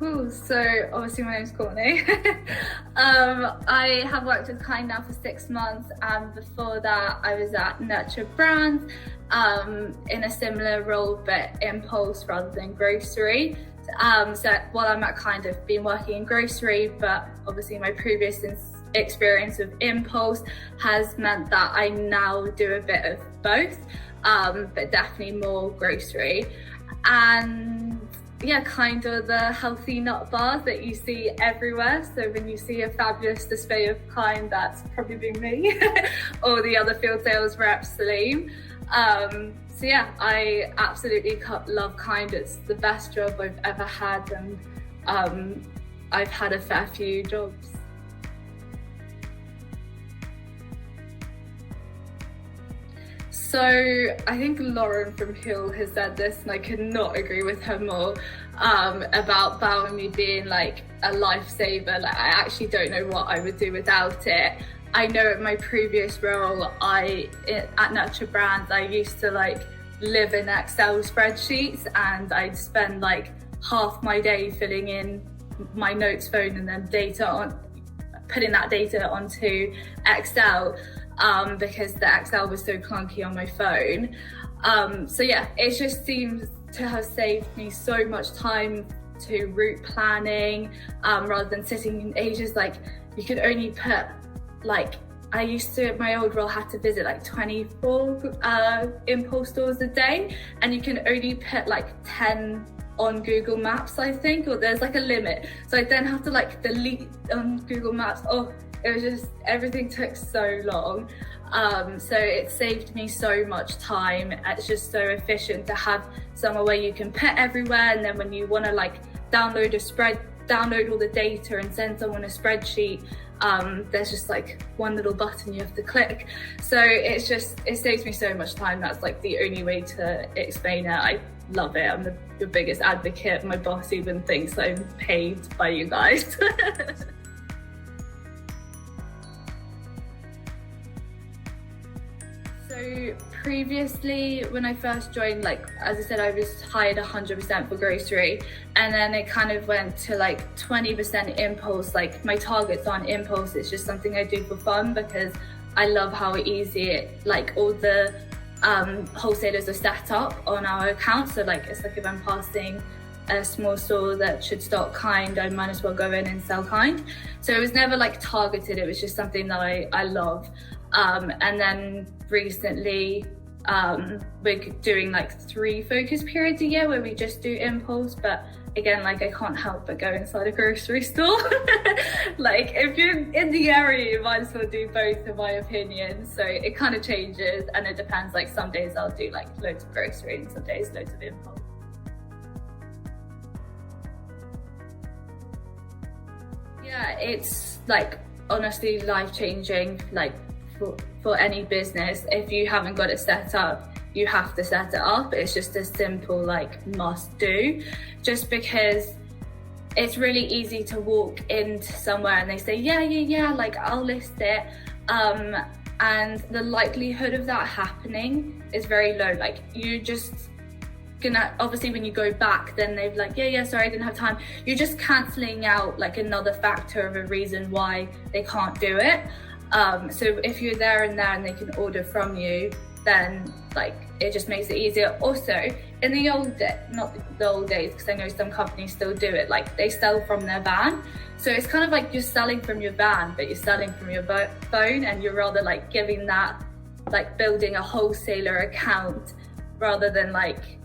Cool. So obviously my name's Courtney. I have worked with Kind now for 6 months, and before that I was at Nurture Brands in a similar role but impulse rather than grocery. So while I'm at Kind, I've been working in grocery, but obviously my previous experience of impulse has meant that I now do a bit of both, but definitely more grocery. And yeah, kind of the healthy nut bars that you see everywhere. So when you see a fabulous display of Kind, that's probably been me or the other field sales rep, Salim. So yeah, I absolutely love Kind. It's the best job I've ever had, and I've had a fair few jobs. So I think Lauren from Hill has said this, and I could not agree with her more, about Bowimi being like a lifesaver. Like, I actually don't know what I would do without it. I know at my previous role, at Nurture Brands, I used to like live in Excel spreadsheets, and I'd spend like half my day filling in my notes phone and then putting that data onto Excel. Because the Excel was so clunky on my phone. So yeah, it just seems to have saved me so much time to route planning, rather than sitting in ages. Like, you could only put, like, I used to, my old role had to visit like 24 impulse stores a day, and you can only put like 10 on Google Maps, I think, or there's like a limit. So I then have to like delete on Google Maps. It was just, everything took so long. So it saved me so much time. It's just so efficient to have somewhere where you can put everywhere, and then when you want to like download all the data and send someone a spreadsheet, there's just like one little button you have to click. So it saves me so much time. That's like the only way to explain it. I love it. I'm the biggest advocate. My boss even thinks I'm paid by you guys. So previously, when I first joined, like, as I said, I was hired 100% for grocery, and then it kind of went to like 20% impulse. Like, my targets aren't impulse, it's just something I do for fun because I love how easy all the wholesalers are set up on our account. So like, it's like if I'm passing a small store that should stock Kind, I might as well go in and sell Kind. So it was never like targeted, it was just something that I love. And then recently, we're doing like 3 focus periods a year where we just do impulse. But again, like, I can't help but go inside a grocery store. Like, if you're in the area, you might as well do both, in my opinion. So it kind of changes, and it depends. Like, some days I'll do like loads of grocery, and some days loads of impulse. Yeah, it's like honestly life-changing. Like, for any business, if you haven't got it set up, you have to set it up. It's just a simple like must do, just because it's really easy to walk into somewhere and they say yeah, like, I'll list it, and the likelihood of that happening is very low. Like, you just gonna, obviously when you go back, then they've like yeah, sorry, I didn't have time. You're just cancelling out like another factor of a reason why they can't do it. So if you're there and they can order from you, then like it just makes it easier. Also, in the not the old days, because I know some companies still do it, like they sell from their van. So it's kind of like you're selling from your van, but you're selling from your phone, and you're rather like giving that, like building a wholesaler account rather than like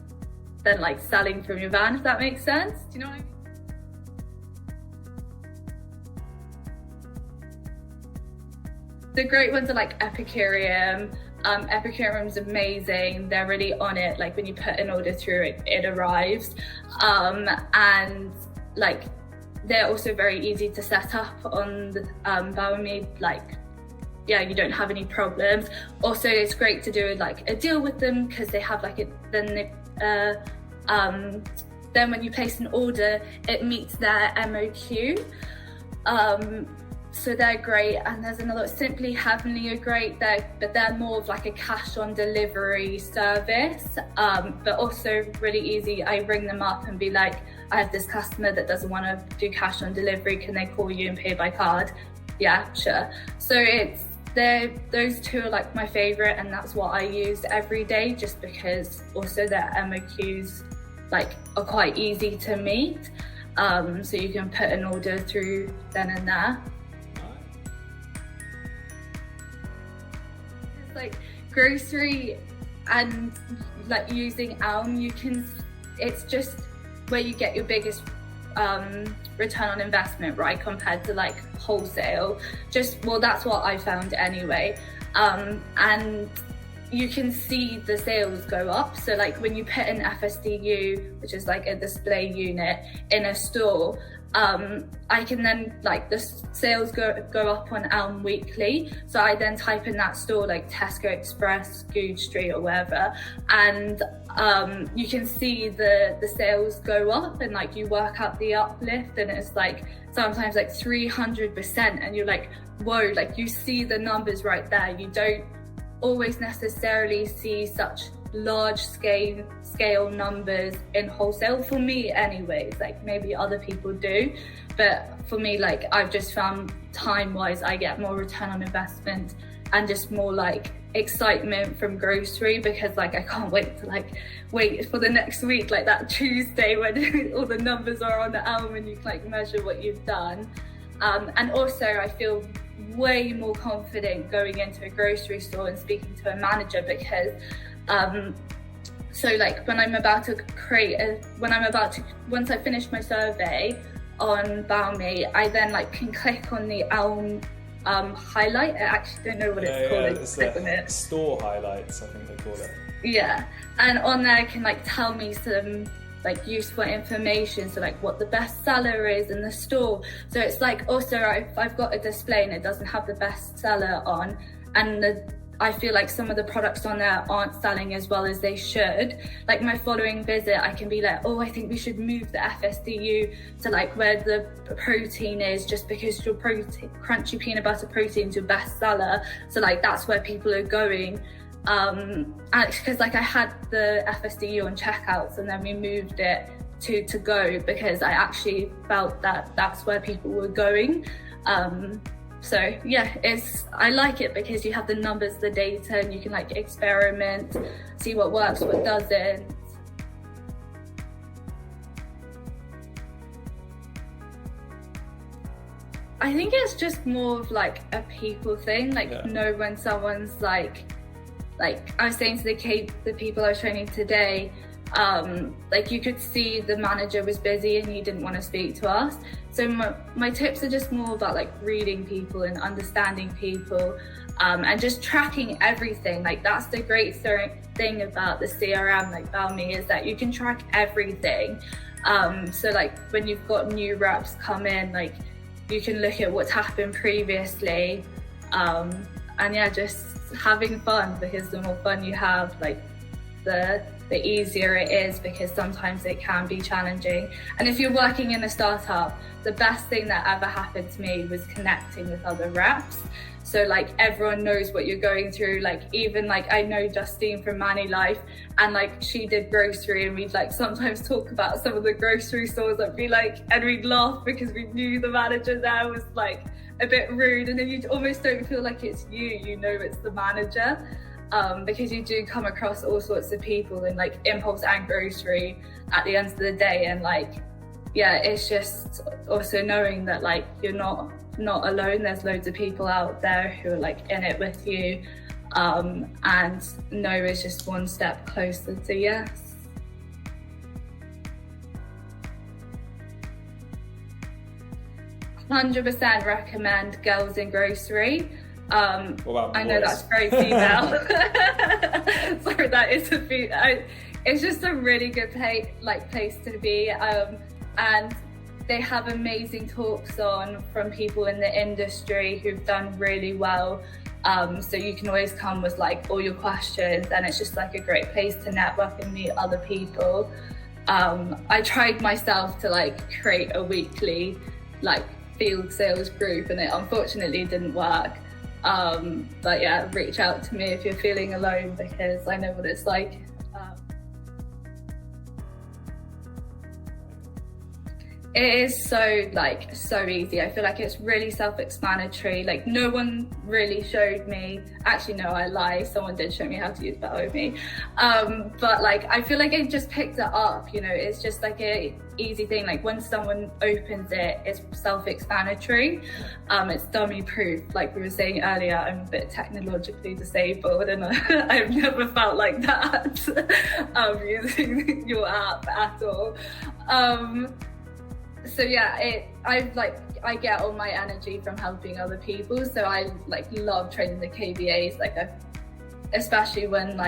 selling from your van, if that makes sense. Do you know what I mean? The great ones are like Epicureum. Epicureum's amazing. They're really on it. Like, when you put an order through, it arrives. And like, they're also very easy to set up on the Bowimi. Like, yeah, you don't have any problems. Also, it's great to do like a deal with them, because they have like then when you place an order, it meets their MOQ. So they're great. And there's another, Simply Heavenly are great, but they're more of like a cash on delivery service, but also really easy. I ring them up and be like, I have this customer that doesn't want to do cash on delivery, can they call you and pay by card? Yeah, sure. So those two are like my favorite, and that's what I use every day, just because also their MOQs like are quite easy to meet. So you can put an order through then and there. It's like grocery and like using Elm, it's just where you get your biggest return on investment, right, compared to like wholesale. Well, that's what I found anyway. And you can see the sales go up. So like when you put in FSDU, which is like a display unit in a store, I can then like the sales go up on Elm weekly. So I then type in that store like Tesco Express, Goode Street or wherever, and you can see the sales go up, and like you work out the uplift, and it's like sometimes like 300%, and you're like, whoa, like you see the numbers right there. You don't always necessarily see such large scale numbers in wholesale, for me anyways. Like maybe other people do, but for me, like I've just found time wise I get more return on investment and just more like excitement from grocery, because like I can't wait for the next week, like that Tuesday when all the numbers are on the Elm and you can like measure what you've done. And also I feel way more confident going into a grocery store and speaking to a manager, because so like when I'm about to once I finish my survey on Bowimi, I then like can click on the Elm highlight. I actually don't know what it's called. It's the store highlights, I think they call it. Yeah, and on there it can like tell me some like useful information, so like what the best seller is in the store. So it's like also I've got a display and it doesn't have the best seller on, and I feel like some of the products on there aren't selling as well as they should. Like my following visit, I can be like, oh, I think we should move the FSDU to like where the protein is, just because your crunchy peanut butter protein is your best seller. So like that's where people are going. Because like I had the FSDU on checkouts, and then we moved it to go, because I actually felt that that's where people were going. So yeah, I like it because you have the numbers, the data, and you can like experiment, see what works, what doesn't. I think it's just more of like a people thing, like know when someone's like I was saying to the people I was training today, like you could see the manager was busy and he didn't want to speak to us. So my tips are just more about like reading people and understanding people, and just tracking everything. Like that's the great thing about the CRM, like Bowimi, is that you can track everything. So like when you've got new reps come in, like you can look at what's happened previously, and yeah, just having fun, because the more fun you have, like the easier it is, because sometimes it can be challenging. And if you're working in a startup, the best thing that ever happened to me was connecting with other reps. So like everyone knows what you're going through. Like even like I know Justine from Money Life, and like she did grocery, and we'd like sometimes talk about some of the grocery stores that be like, and we'd laugh because we knew the manager there was like a bit rude, and then you almost don't feel like it's you know it's the manager, because you do come across all sorts of people in like impulse and grocery at the end of the day. And like yeah, it's just also knowing that like you're not alone. There's loads of people out there who are like in it with you, and no is just one step closer to yes. 100% recommend girls in grocery. I know that's very female. Sorry, that is it's just a really good place to be, and they have amazing talks on from people in the industry who've done really well. So you can always come with like all your questions, and it's just like a great place to network and meet other people. I tried myself to like create a weekly like field sales group, and it unfortunately didn't work. But yeah, reach out to me if you're feeling alone, because I know what it's like. It is so easy. I feel like it's really self-explanatory. Like no one really showed me. Actually, no, I lie. Someone did show me how to use Bowimi. But like I feel like I just picked it up. You know, it's just like a easy thing. Like when someone opens it, it's self-explanatory. It's dummy-proof. Like we were saying earlier, I'm a bit technologically disabled, and I've never felt like that using your app at all. So yeah, I get all my energy from helping other people. So I love training the KBAs, especially when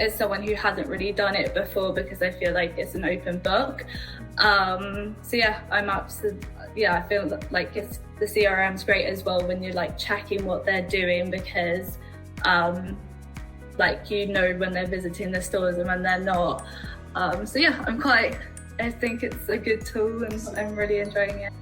as someone who hasn't really done it before, because I feel like it's an open book. So yeah, I feel like the CRM's great as well when you're checking what they're doing, because when they're visiting the stores and when they're not. So yeah, I think it's a good tool and I'm really enjoying it.